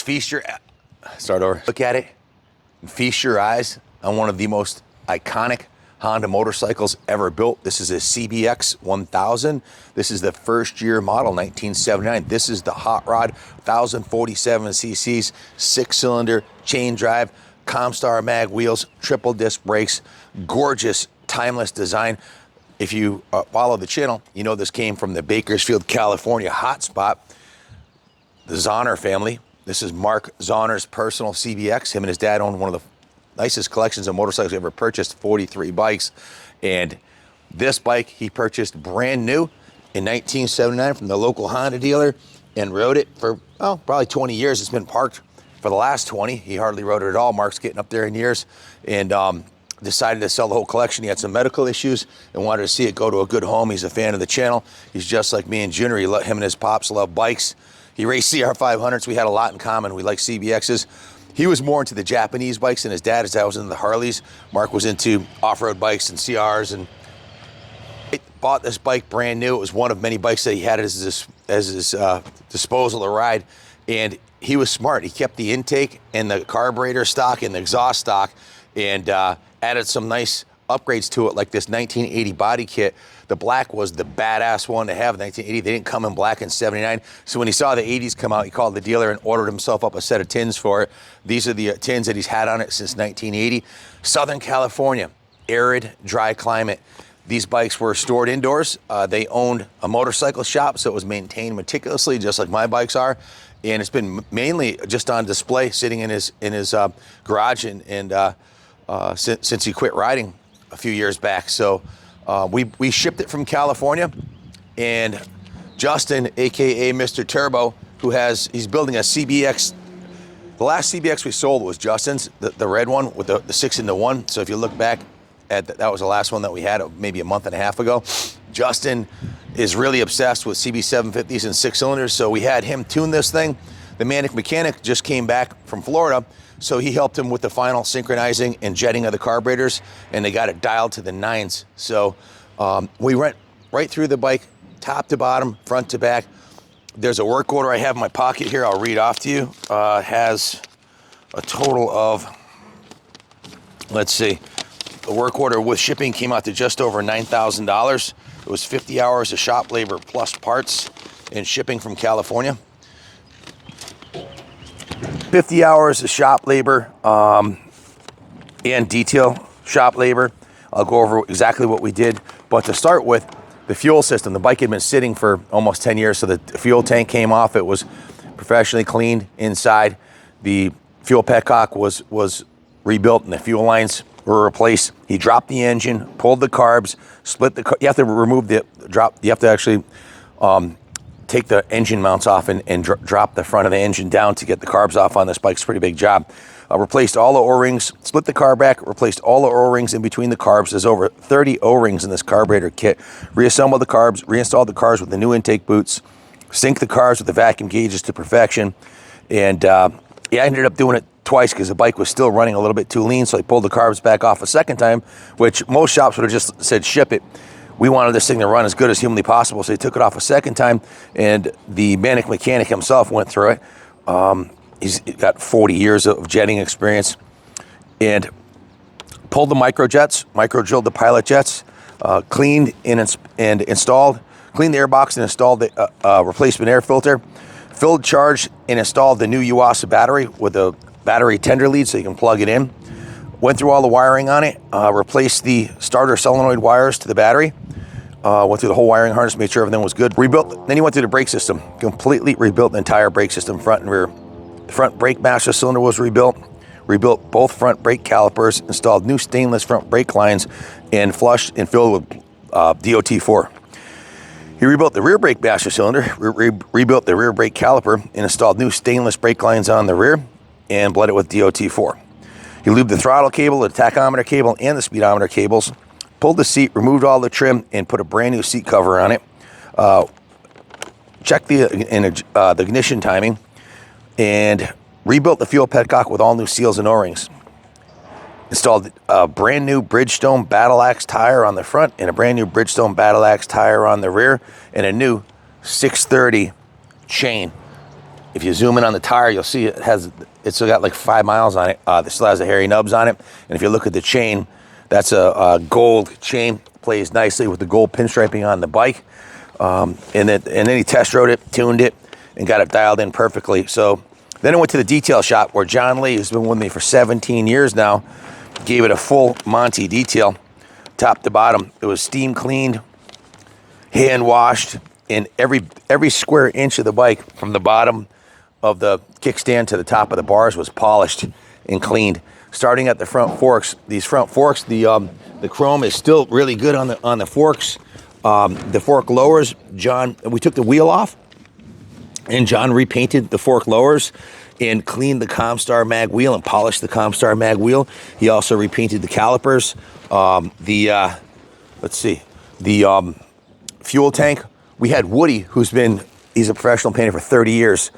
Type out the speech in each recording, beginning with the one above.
guys look at it and feast your eyes on one of the most iconic Honda motorcycles ever built. This is a CBX1000. This is the first year model, 1979. This is the hot rod, 1047 cc's, 6-cylinder, chain drive, Comstar mag wheels, triple disc brakes, gorgeous, timeless design. If you follow the channel, you know this came from the Bakersfield, California hotspot, the Zahner family. This is Mark Zahner's personal CBX. Him and his dad owned one of the nicest collections of motorcycles he ever purchased, 43 bikes. And this bike he purchased brand new in 1979 from the local Honda dealer and rode it for, well, probably 20 years. It's been parked for the last 20. He hardly rode it at all. Mark's getting up there in years and decided to sell the whole collection. He had some medical issues and wanted to see it go to a good home. He's a fan of the channel. He's just like me and Junior. Him and his pops love bikes. He raced CR500s. We had a lot in common. We like CBXs. He was more into the Japanese bikes than his dad. His dad was into the Harleys. Mark was into off-road bikes and CRs. And he bought this bike brand new. It was one of many bikes that he had at his disposal to ride. And he was smart. He kept the intake and the carburetor stock and the exhaust stock and added some nice upgrades to it, like this 1980 body kit. The black was the badass one to have in 1980. They didn't come in black in 79. So when he saw the 80s come out, he called the dealer and ordered himself up a set of tins for it. These are the tins that he's had on it since 1980. Southern California, arid, dry climate. These bikes were stored indoors. They owned a motorcycle shop, so it was maintained meticulously, just like my bikes are. And it's been mainly just on display, sitting in his garage, since he quit riding a few years back. So we shipped it from California, and Justin, aka Mr. Turbo, he's building a CBX. The last CBX we sold was Justin's, the red one with the 6-in-1. So if you look back at that was the last one that we had maybe a month and a half ago. Justin is really obsessed with CB750s and 6-cylinders, so we had him tune this thing. The mechanic just came back from Florida, so he helped him with the final synchronizing and jetting of the carburetors, and they got it dialed to the 9s. So we went right through the bike, top to bottom, front to back. There's a work order I have in my pocket here. I'll read off to you. Has a total of, let's see, the work order with shipping came out to just over $9,000. It was 50 hours of shop labor plus parts and shipping from California. 50 hours of shop labor and detail shop labor. I'll go over exactly what we did. But to start with, the fuel system. The bike had been sitting for almost 10 years, so the fuel tank came off. It was professionally cleaned inside. The fuel petcock was rebuilt and the fuel lines were replaced. He dropped the engine, pulled the carbs, split the. You have to remove the drop. You have to actually take the engine mounts off and drop the front of the engine down to get the carbs off on this bike. It's a pretty big job. Replaced all the O-rings, split the carb back, replaced all the O-rings in between the carbs. There's over 30 O-rings in this carburetor kit. Reassembled the carbs, reinstalled the carbs with the new intake boots, synced the carbs with the vacuum gauges to perfection. And yeah, I ended up doing it twice because the bike was still running a little bit too lean, so I pulled the carbs back off a second time, which most shops would have just said ship it. We wanted this thing to run as good as humanly possible, so he took it off a second time, and the mechanic himself went through it. He's got 40 years of jetting experience, and pulled the micro drilled the pilot jets, cleaned and installed, cleaned the airbox and installed the replacement air filter, filled, charged, and installed the new Yuasa battery with a battery tender lead so you can plug it in. Went through all the wiring on it, replaced the starter solenoid wires to the battery, went through the whole wiring harness, made sure everything was good. Rebuilt, then he went through the brake system, completely rebuilt the entire brake system, front and rear. The front brake master cylinder was rebuilt both front brake calipers, installed new stainless front brake lines, and flushed and filled with DOT4. He rebuilt the rear brake master cylinder, rebuilt the rear brake caliper, and installed new stainless brake lines on the rear and bled it with DOT4. He lubed the throttle cable, the tachometer cable, and the speedometer cables, pulled the seat, removed all the trim, and put a brand new seat cover on it. Checked the ignition timing, and rebuilt the fuel petcock with all new seals and O-rings. Installed a brand new Bridgestone Battle Axe tire on the front and a brand new Bridgestone Battle Axe tire on the rear and a new 630 chain. If you zoom in on the tire, you'll see it's still got like 5 miles on it. It still has the hairy nubs on it. And if you look at the chain, that's a gold chain. Plays nicely with the gold pinstriping on the bike. And then he test rode it, tuned it, and got it dialed in perfectly. So then I went to the detail shop where John Lee, who's been with me for 17 years now, gave it a full Monty detail, top to bottom. It was steam cleaned, hand washed, and every square inch of the bike from the bottom of the kickstand to the top of the bars was polished and cleaned. Starting at the front forks, these front forks, the chrome is still really good on the forks. The fork lowers, we took the wheel off, and John repainted the fork lowers and cleaned the Comstar mag wheel and polished the Comstar mag wheel. He also repainted the calipers. The fuel tank. We had Woody, he's a professional painter for 30 years,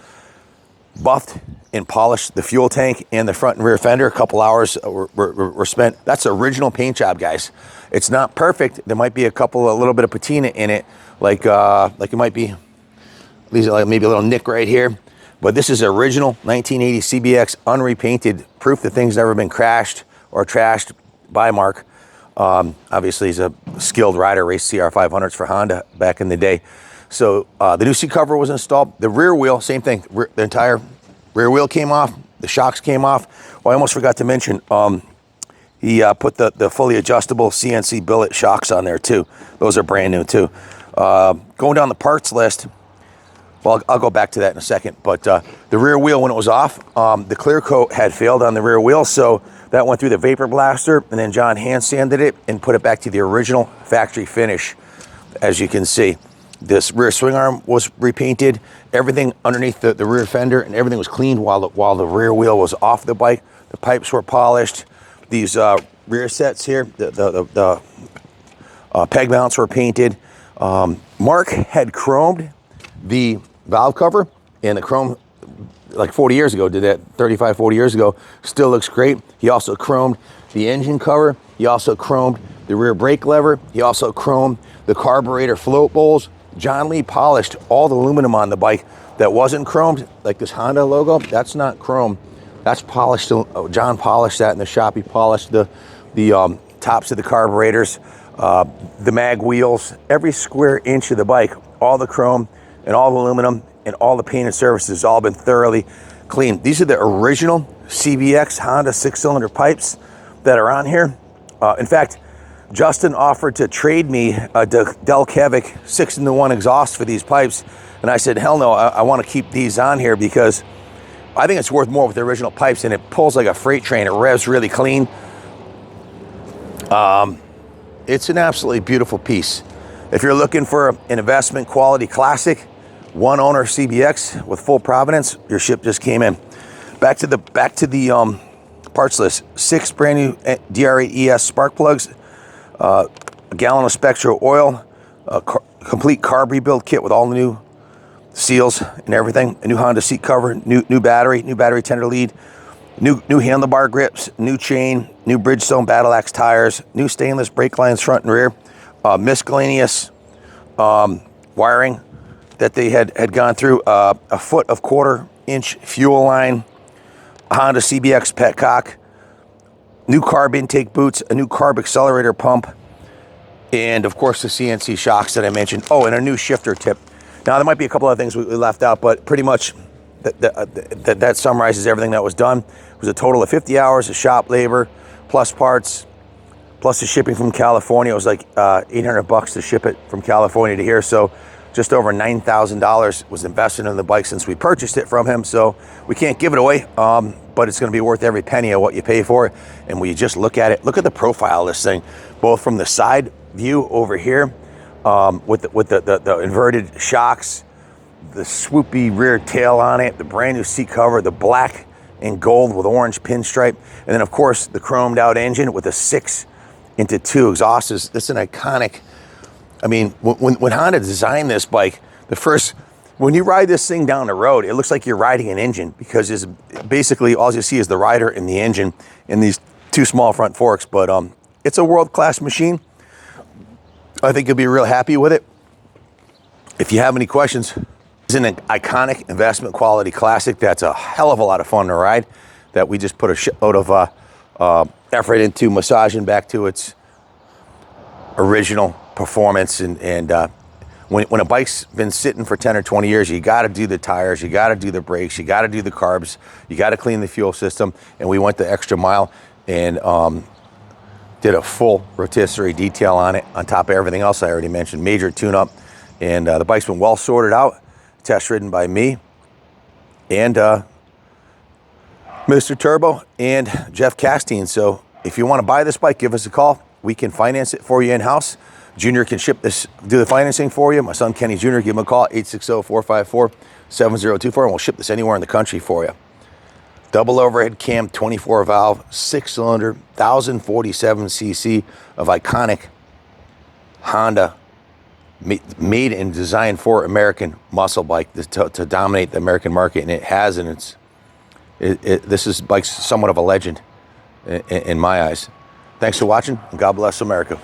buffed and polished the fuel tank and the front and rear fender. A couple hours were spent. That's an original paint job, guys. It's not perfect. There might be a little bit of patina in it, like it might be, these are like maybe a little nick right here. But this is original 1980 CBX, unrepainted, proof the thing's never been crashed or trashed by Mark. Obviously, he's a skilled rider, raced CR500s for Honda back in the day. So the new seat cover was installed. The rear wheel, same thing. The entire rear wheel came off. The shocks came off. Well, I almost forgot to mention, he put the fully adjustable CNC billet shocks on there too. Those are brand new too. Going down the parts list, well, I'll go back to that in a second. But the rear wheel, when it was off, the clear coat had failed on the rear wheel, so that went through the vapor blaster, and then John hand sanded it and put it back to the original factory finish. As you can see, this rear swing arm was repainted. Everything underneath the rear fender and everything was cleaned while the rear wheel was off the bike. The pipes were polished. These rear sets here, the peg mounts were painted. Mark had chromed the valve cover, and the chrome, like 40 years ago, did that 35, 40 years ago, still looks great. He also chromed the engine cover. He also chromed the rear brake lever. He also chromed the carburetor float bowls. John Lee polished all the aluminum on the bike that wasn't chromed, like this Honda logo. That's not chrome. That's polished. John polished that in the shop. He polished the tops of the carburetors, the mag wheels, every square inch of the bike, all the chrome and all the aluminum and all the painted surfaces has all been thoroughly cleaned. These are the original CBX Honda 6-cylinder pipes that are on here. In fact, Justin offered to trade me a Del Kevic 6-in-1 exhaust for these pipes. And I said, hell no, I want to keep these on here because I think it's worth more with the original pipes, and it pulls like a freight train. It revs really clean. It's an absolutely beautiful piece. If you're looking for an investment quality classic, one owner CBX with full provenance, your ship just came in. Back to the parts list. 6 brand new DR8 ES spark plugs, a gallon of Spectro oil, a complete carb rebuild kit with all the new seals and everything, a new Honda seat cover, new battery tender lead, new handlebar grips, new chain, new Bridgestone Battle Axe tires, new stainless brake lines front and rear, miscellaneous wiring that they had gone through, a foot of 1/4-inch fuel line, a Honda CBX petcock, new carb intake boots, a new carb accelerator pump, and of course the CNC shocks that I mentioned. Oh, and a new shifter tip. Now there might be a couple other things we left out, but pretty much that summarizes everything that was done. It was a total of 50 hours of shop labor, plus parts, plus the shipping from California. It was like $800 to ship it from California to here. So just over $9,000 was invested in the bike since we purchased it from him. So we can't give it away, but it's going to be worth every penny of what you pay for it. And when you just look at it, look at the profile of this thing, both from the side view over here with the inverted shocks, the swoopy rear tail on it, the brand new seat cover, the black and gold with orange pinstripe, and then of course the chromed out engine with a 6x2 exhaust. This is an iconic. I mean, when Honda designed this bike, when you ride this thing down the road, it looks like you're riding an engine because it's basically all you see is the rider and the engine in these 2 small front forks. But it's a world-class machine. I think you'll be real happy with it. If you have any questions, It's an iconic investment quality classic that's a hell of a lot of fun to ride, that we just put a shitload of effort into massaging back to its original performance. And when a bike's been sitting for 10 or 20 years, you got to do the tires, you got to do the brakes, you got to do the carbs, you got to clean the fuel system. And we went the extra mile and did a full rotisserie detail on it, on top of everything else I already mentioned. Major tune-up, and the bike's been well sorted out, test ridden by me and Mr. Turbo and Jeff Castine. So if you want to buy this bike, give us a call. We can finance it for you in-house. Junior can do the financing for you. My son Kenny Jr., give him a call, 860-454-7024, and we'll ship this anywhere in the country for you. Double overhead cam, 24 valve, 6-cylinder, 1047cc of iconic Honda, made and designed for American muscle bike to dominate the American market, and it has, and this bike's somewhat of a legend in my eyes. Thanks for watching, and God bless America.